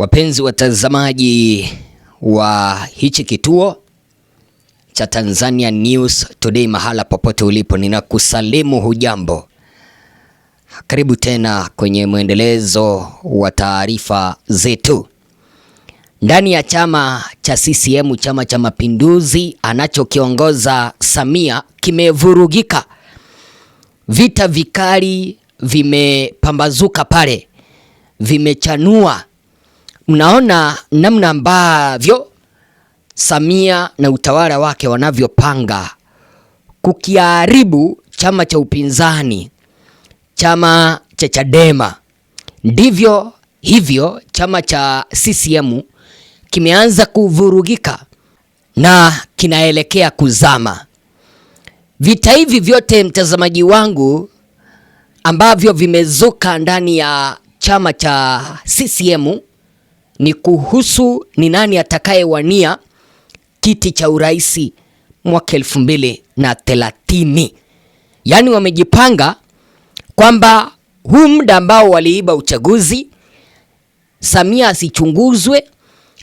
Wapenzi watazamaji wa hichi kituo cha Tanzania News Today, mahala popote ulipo, ninakusalimu hujambo. Karibu tena kwenye mwendelezo wa taarifa zetu. Ndani ya chama cha CCM, chama cha Mapinduzi anachokiongoza Samia, kimevurugika. Vita vikali vimepambazuka pale, vimechanua. Mnaona namna ambavyo Samia na utawala wake wanavyopanga kukiharibu chama cha upinzani, chama cha Chadema. Ndivyo hivyo chama cha CCM kimeanza kuvurugika na kinaelekea kuzama. Vita hivi vyote, mtazamaji wangu, ambavyo vimezuka ndani ya chama cha CCM ni kuhusu ni nani atakayewania kiti cha urais mwaka 2030. Yaani wamejipanga kwamba huu muda ambao waliiba uchaguzi, Samia asichunguzwe,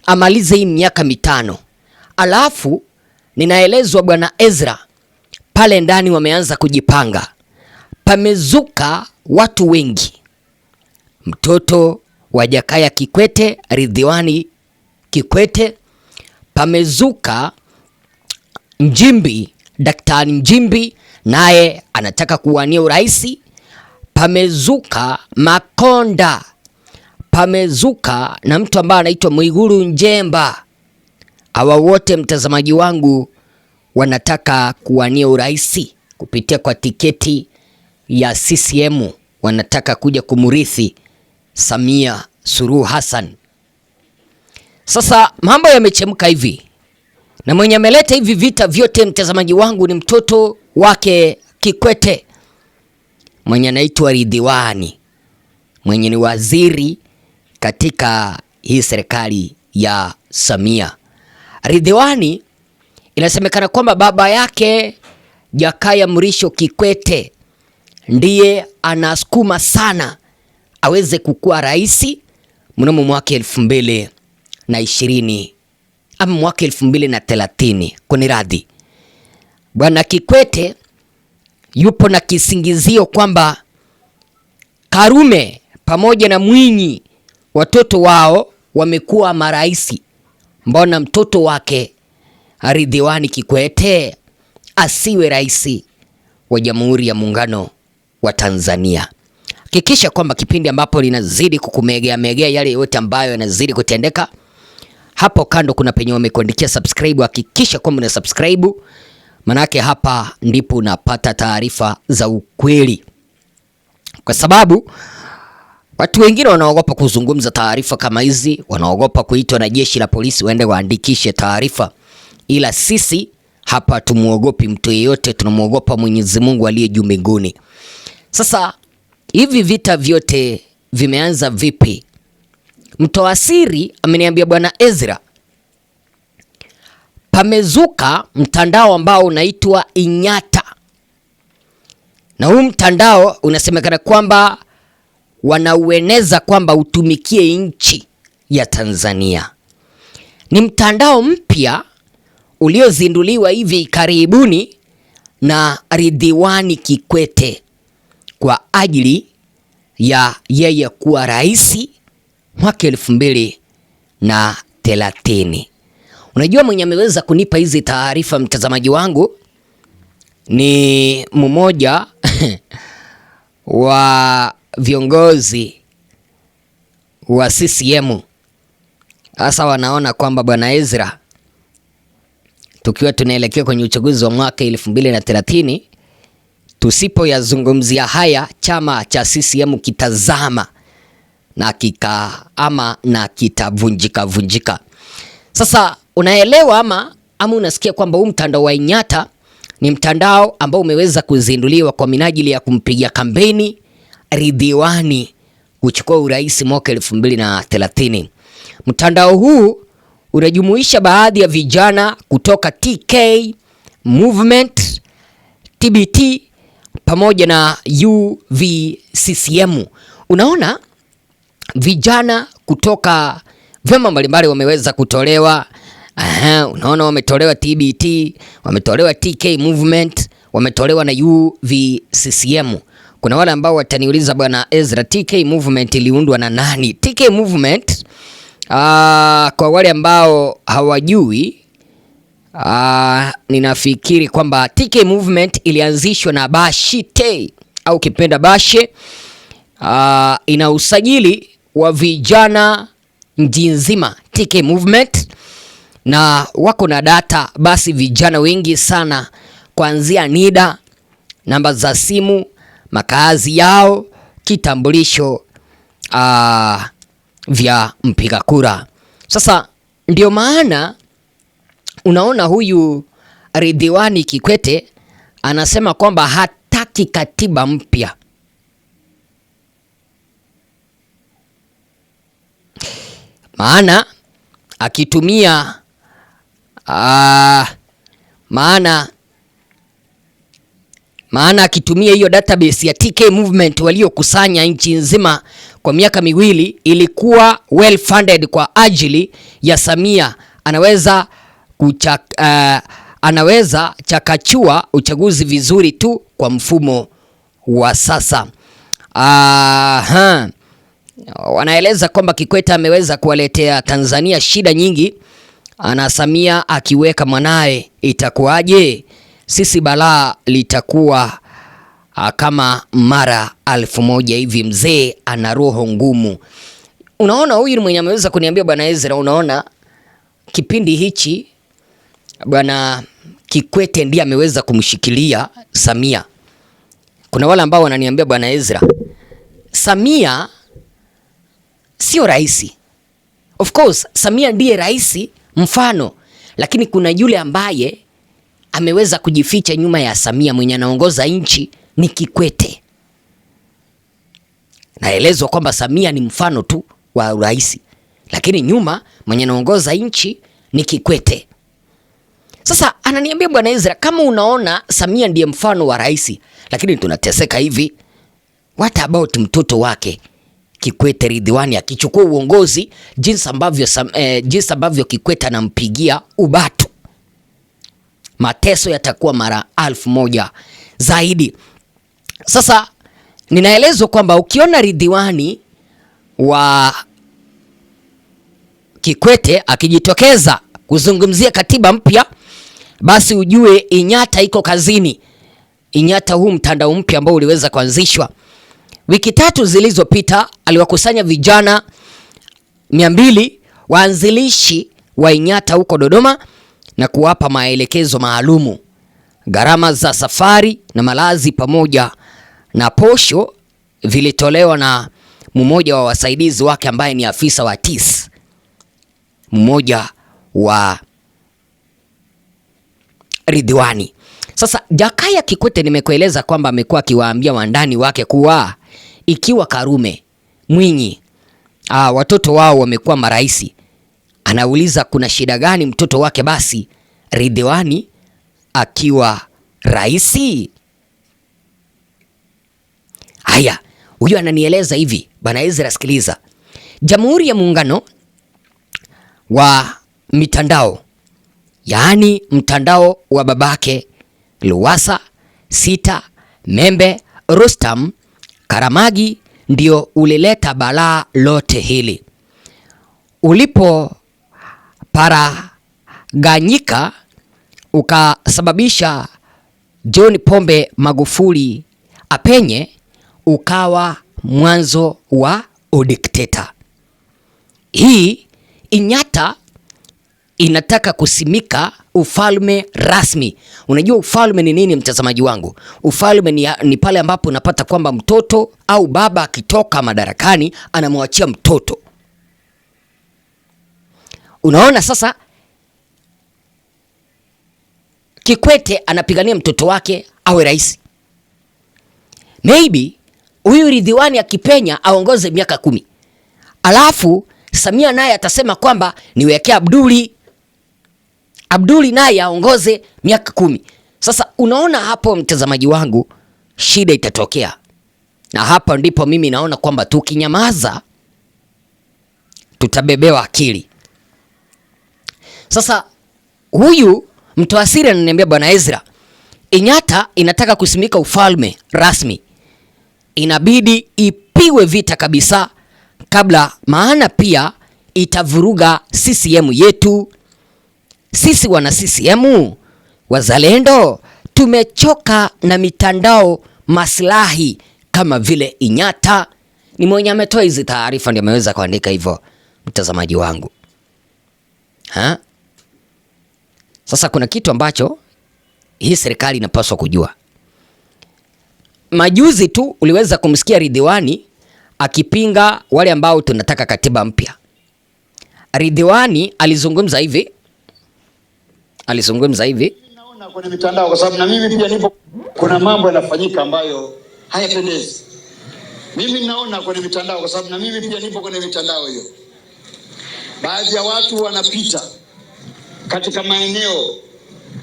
amalize hii miaka mitano. Alafu ninaelezwa bwana Ezra pale ndani wameanza kujipanga. Pamezuka watu wengi. Mtoto wa Jakaya Kikwete, Ridhiwani Kikwete. Pamezuka Nchimbi, Daktari Nchimbi, naye anataka kuwania urais. Pamezuka Makonda. Pamezuka na mtu ambaye anaitwa Mwigulu Nchemba. Hawa wote, mtazamaji wangu, wanataka kuwania urais kupitia kwa tiketi ya CCM. Wanataka kuja kumurithi Samia Suluhu Hassan. Sasa mambo yamechemka hivi, na mwenye ameleta hivi vita vyote, mtazamaji wangu, ni mtoto wake Kikwete, mwenye anaitwa Ridhiwani, mwenye ni waziri katika hii serikali ya Samia. Ridhiwani inasemekana kwamba baba yake Jakaya Mrisho Kikwete ndiye anasukuma sana aweze kukua rais mnamo mwaka 2020 ama mwaka 2030. Kuni radhi, bwana Kikwete yupo na kisingizio kwamba Karume pamoja na Mwinyi watoto wao wamekuwa marais. Mbona mtoto wake Ridhiwani Kikwete asiwe rais wa Jamhuri ya Muungano wa Tanzania? Hakikisha kwamba kipindi ambapo linazidi kukumegea yale yote ambayo yanazidi kutendeka, hapo kando kuna penye wamekuandikia subscribe. Hakikisha kwamba una subscribe, manake hapa ndipo unapata taarifa za ukweli, kwa sababu watu wengine wanaogopa kuzungumza taarifa kama hizi, wanaogopa kuitwa na jeshi la polisi waende waandikishe taarifa. Ila sisi hapa tumuogopi mtu yeyote, tunamuogopa Mwenyezi Mungu aliye juu mbinguni. Sasa hivi vita vyote vimeanza vipi? Mtoa siri ameniambia bwana Ezra, pamezuka mtandao ambao unaitwa Inyata, na huu mtandao unasemekana kwamba wanaueneza kwamba utumikie nchi ya Tanzania. Ni mtandao mpya uliozinduliwa hivi karibuni na Ridhiwani Kikwete kwa ajili ya yeye kuwa rais mwaka 2030. Unajua mwenye ameweza kunipa hizi taarifa, mtazamaji wangu, ni mmoja wa viongozi wa CCM. Sasa wanaona kwamba bwana Ezra, tukiwa tunaelekea kwenye uchaguzi wa mwaka 2030, tusipoyazungumzia haya, chama cha CCM kitazama na kitavunjika. Sasa unaelewa ama unasikia kwamba huu mtandao wa Inyata ni mtandao ambao umeweza kuzinduliwa kwa minajili ya kumpigia kampeni Ridhiwani kuchukua urais mwaka 2030. Mtandao huu unajumuisha baadhi ya vijana kutoka TK Movement, TBT pamoja na UVCCM. Unaona, vijana kutoka vyama mbalimbali wameweza kutolewa. Unaona, wametolewa TBT, wametolewa TK Movement, wametolewa na UVCCM. Kuna wale ambao wataniuliza bwana Ezra, TK Movement iliundwa na nani? TK Movement, kwa wale ambao hawajui, ninafikiri kwamba TK Movement ilianzishwa na Bashite au kipenda Bashe. Ina usajili wa vijana nchi nzima TK Movement, na wako na data basi vijana wengi sana, kuanzia NIDA, namba za simu, makazi yao, kitambulisho vya mpiga kura. Sasa ndio maana unaona huyu Ridhiwani Kikwete anasema kwamba hataki katiba mpya. Maana akitumia akitumia hiyo database ya TK Movement waliokusanya nchi nzima kwa miaka miwili, ilikuwa well funded kwa ajili ya Samia. Anaweza chakachua uchaguzi vizuri tu kwa mfumo wa sasa. Wanaeleza kwamba Kikwete ameweza kuwaletea Tanzania shida nyingi, ana Samia akiweka mwanae, itakuwaje? Sisi balaa litakuwa kama mara 1000 hivi. Mzee ana roho ngumu. Unaona, huyu mwenye ameweza kuniambia bwana Ezra, unaona kipindi hichi bwana Kikwete ndiye ameweza kumshikilia Samia. Kuna wale ambao wananiambia bwana Ezra, Samia sio rais. Of course Samia ndiye rais mfano, lakini kuna yule ambaye ameweza kujificha nyuma ya Samia. Mwenye anaongoza nchi ni Kikwete. Naelezwa kwamba Samia ni mfano tu wa rais, lakini nyuma mwenye anaongoza nchi ni Kikwete. Sasa ananiambia bwana Ezra, kama unaona Samia ndiye mfano wa rais, lakini tunateseka hivi, what about mtoto wake Kikwete Ridhiwani akichukua uongozi, jinsi ambavyo Kikwete anampigia ubatu? Mateso yatakuwa mara 1000 zaidi. Sasa ninaelezwa kwamba ukiona Ridhiwani wa Kikwete akijitokeza kuzungumzia katiba mpya, basi ujue Inyata iko kazini. Inyata, huu mtandao mpya ambao uliweza kuanzishwa wiki 3 zilizopita, aliwakusanya vijana 200 waanzilishi wa Inyata huko Dodoma na kuwapa maelekezo maalumu. Gharama za safari na malazi pamoja na posho vilitolewa na mmoja wa wasaidizi wake ambaye ni afisa wa TIS, mmoja wa Ridhiwani. Sasa Jakaya Kikwete, nimekueleza kwamba amekuwa akiwaambia wandani wake kuwa ikiwa Karume, Mwinyi, watoto wao wamekuwa maraisi, anauliza kuna shida gani mtoto wake basi Ridhiwani akiwa raisi? Haya, huyu ananieleza hivi, bwana Ezra, sikiliza. Jamhuri ya Muungano wa mitandao, yaani mtandao wa babake Lowassa, Sita, Membe, Rostam, Karamagi ndio ulileta balaa lote hili. Ulipo paraganyika ukasababisha John Pombe Magufuli apenye, ukawa mwanzo wa udikteta. Hii Inyata inataka kusimika ufalme rasmi. Unajua ufalme ni nini, mtazamaji wangu? Ufalme ni pale ambapo unapata kwamba mtoto au baba akitoka madarakani anamwachia mtoto. Unaona, sasa Kikwete anapigania mtoto wake awe rais. Maybe huyu Ridhiwani akipenya aongoze miaka 10. Alafu Samia naye atasema kwamba niwekea Abduli naye aongoze miaka 10. Sasa unaona hapo, mtazamaji wangu, shida itatokea. Na hapa ndipo mimi naona kwamba tukinyamaza tutabebewa akili. Sasa huyu mtoasiri ananiambia, Bwana Ezra, Inyata inataka kusimika ufalme rasmi, inabidi ipigwe vita kabisa kabla, maana pia itavuruga CCM yetu. Sisi wana CCM wazalendo tumechoka na mitandao maslahi kama vile Inyata. Ni mwenye ametoa hizi taarifa ndio ameweza kuandika hivyo, mtazamaji wangu. Sasa kuna kitu ambacho hii serikali inapaswa kujua. Majuzi tu uliweza kumsikia Ridhiwani akipinga wale ambao tunataka katiba mpya. Ridhiwani alizungumza hivi. Naona kwenye mitandao, kwa sababu na mimi pia nipo, kuna mambo yanafanyika ambayo hayapendezi. Mimi naona kwenye mitandao, kwa sababu na mimi pia nipo kwenye mitandao hiyo. Baadhi ya watu wanapita katika maeneo,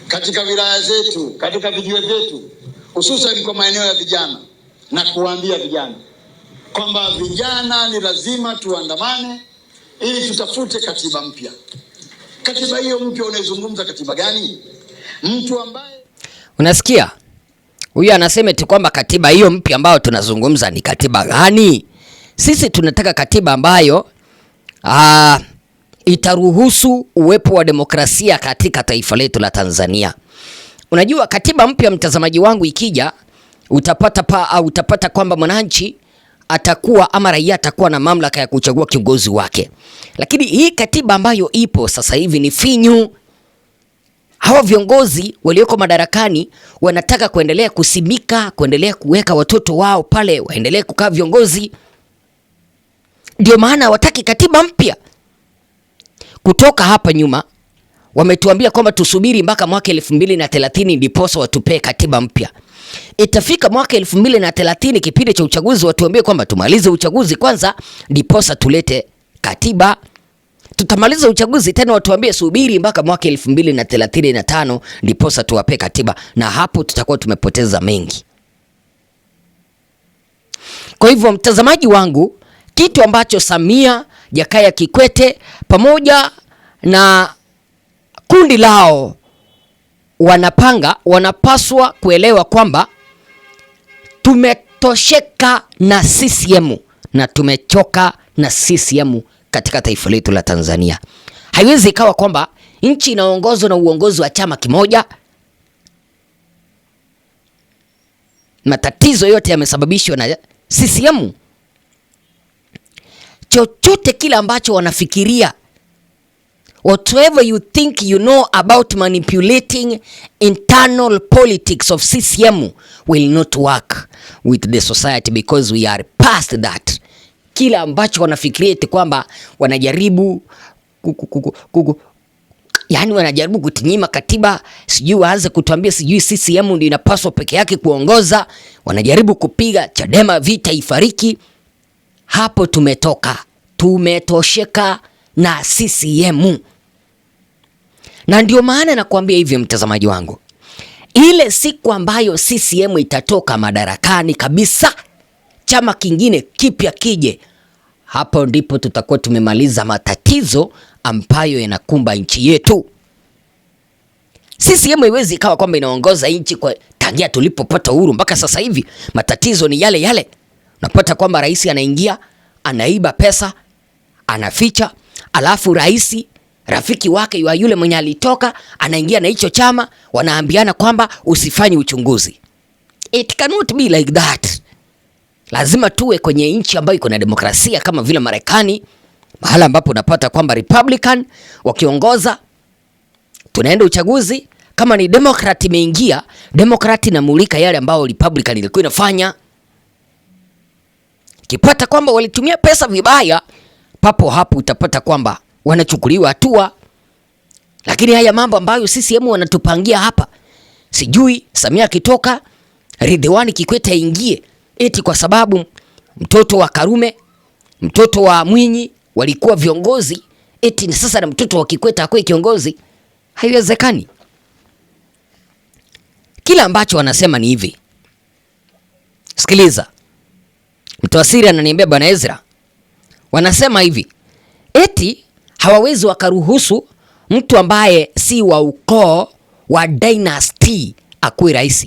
katika wilaya zetu, katika vijiwe vyetu, hususan kwa maeneo ya vijana, na kuambia vijana kwamba vijana ni lazima tuandamane ili tutafute katiba mpya. Katiba hiyo mpya unaizungumza katiba gani? Mtu ambaye unasikia huyu anasema tu kwamba katiba hiyo mpya ambayo tunazungumza ni katiba gani? Sisi tunataka katiba ambayo itaruhusu uwepo wa demokrasia katika taifa letu la Tanzania. Unajua katiba mpya, mtazamaji wangu, ikija utapata kwamba mwananchi atakuwa ama raia atakuwa na mamlaka ya kuchagua kiongozi wake. Lakini hii katiba ambayo ipo sasa hivi ni finyu. Hawa viongozi walioko madarakani wanataka kuendelea kusimika, kuendelea kuweka watoto wao pale waendelee kukaa viongozi. Ndio maana hawataki katiba mpya. Kutoka hapa nyuma wametuambia kwamba tusubiri mpaka mwaka 2030 ndiposa watupee katiba mpya. Itafika mwaka 2030 kipindi cha uchaguzi watuambie kwamba tumalize uchaguzi kwanza ndiposa tulete katiba. Tutamaliza uchaguzi tena watuambie subiri mpaka mwaka 2035 ndiposa tuwape katiba, na hapo tutakuwa tumepoteza mengi. Kwa hivyo mtazamaji wangu, kitu ambacho Samia, Jakaya Kikwete pamoja na kundi lao wanapanga, wanapaswa kuelewa kwamba tumetosheka na CCM na tumechoka na CCM katika taifa letu la Tanzania. Haiwezi ikawa kwamba nchi inaongozwa na uongozi wa chama kimoja. Matatizo yote yamesababishwa na CCM. Chochote kile ambacho wanafikiria, whatever you think you know about manipulating internal politics of CCM will not work with the society because we are past that. Kila ambacho wanafikiria eti kwamba wanajaribu yani wanajaribu kutinyima katiba, sijui waanze kutuambia sijui CCM ndio inapaswa peke yake kuongoza, wanajaribu kupiga Chadema vita ifariki. Hapo tumetoka, tumetosheka na CCM. Na ndio maana nakwambia hivyo mtazamaji wangu, ile siku ambayo CCM itatoka madarakani kabisa, chama kingine kipya kije, hapo ndipo tutakuwa tumemaliza matatizo ambayo yanakumba nchi yetu. CCM haiwezi ikawa kwamba inaongoza nchi kwa tangia tulipopata uhuru mpaka sasa hivi. Matatizo ni yale yale. Unapata kwamba rais anaingia, anaiba pesa, anaficha, alafu rais rafiki wake yule mwenye alitoka anaingia na hicho chama, wanaambiana kwamba usifanye uchunguzi. It cannot be like that. Lazima tuwe kwenye nchi ambayo iko na demokrasia kama vile Marekani, mahala ambapo unapata kwamba Republican wakiongoza, tunaenda uchaguzi. Kama ni Democrat imeingia, Democrat inamulika yale ambao Republican ilikuwa inafanya. Kipata kwamba walitumia pesa vibaya, papo hapo utapata kwamba wanachukuliwa hatua. Lakini haya mambo ambayo CCM wanatupangia hapa, sijui Samia kitoka, Ridhiwani Kikwete aingie, eti kwa sababu mtoto wa Karume, mtoto wa Mwinyi walikuwa viongozi, eti sasa na mtoto wa Kikwete akue kiongozi. Haiwezekani. Kila ambacho wanasema ni hivi. Sikiliza. Mtawasiri ananiambia, Bwana Ezra, wanasema hivi eti hawawezi wakaruhusu mtu ambaye si wa ukoo wa dynasty akuwe rais.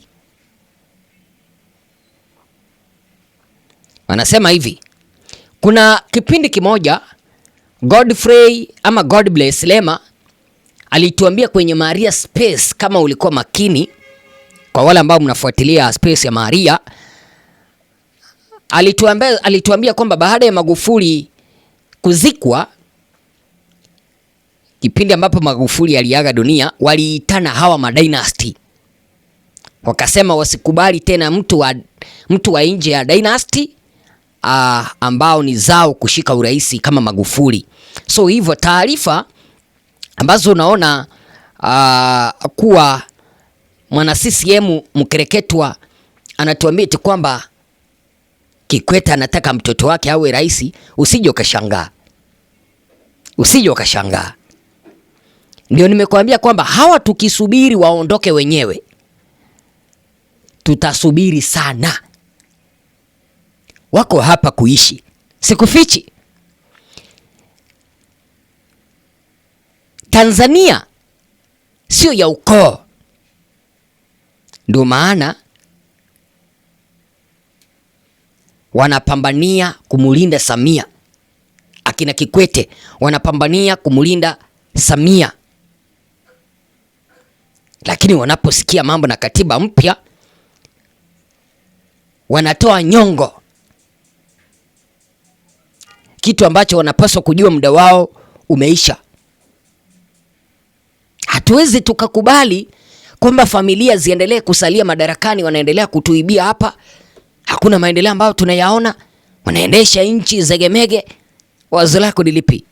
Wanasema hivi, kuna kipindi kimoja Godfrey ama God bless Lema alituambia kwenye Maria Space, kama ulikuwa makini, kwa wale ambao mnafuatilia Space ya Maria, alituambia kwamba baada ya Magufuli kuzikwa, kipindi ambapo Magufuli aliaga dunia, waliitana hawa madynasty, wakasema wasikubali tena mtu wa nje ya dynasty ambao ni zao kushika uraisi kama Magufuli. So hivyo taarifa ambazo unaona kuwa mwana CCM mkereketwa anatuambia eti kwamba Kikwete anataka mtoto wake awe rais, usije ukashangaa. Usije ukashangaa. Ndio nimekuambia kwamba hawa tukisubiri waondoke wenyewe, tutasubiri sana. Wako hapa kuishi, sikufichi. Tanzania sio ya ukoo, ndio maana wanapambania kumulinda Samia. Akina Kikwete wanapambania kumulinda Samia, lakini wanaposikia mambo na katiba mpya wanatoa nyongo, kitu ambacho wanapaswa kujua muda wao umeisha. Hatuwezi tukakubali kwamba familia ziendelee kusalia madarakani, wanaendelea kutuibia hapa. Hakuna maendeleo ambayo tunayaona, wanaendesha nchi zegemege. Wazo lako ni lipi?